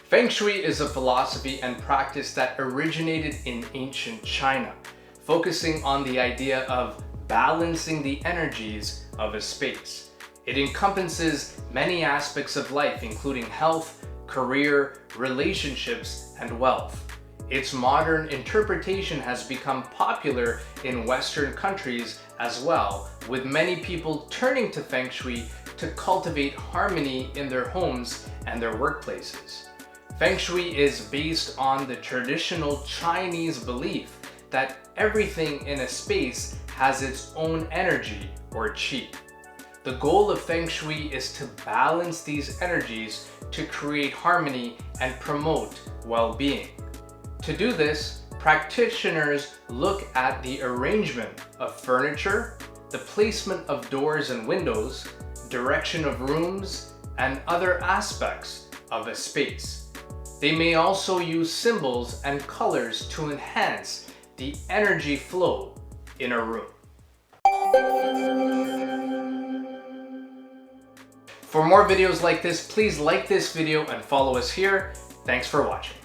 Feng Shui is a philosophy and practice that originated in ancient China, focusing on the idea of balancing the energies of a space. It encompasses many aspects of life, including health, career, relationships, and wealth. Its modern interpretation has become popular in Western countries as well, with many people turning to Feng Shui to cultivate harmony in their homes and their workplaces. Feng Shui is based on the traditional Chinese belief that everything in a space has its own energy or qi. The goal of Feng Shui is to balance these energies to create harmony and promote well-being. To do this, practitioners look at the arrangement of furniture, the placement of doors and windows, direction of rooms, and other aspects of a space. They may also use symbols and colors to enhance the energy flow in a room. For more videos like this, please like this video and follow us here. Thanks for watching.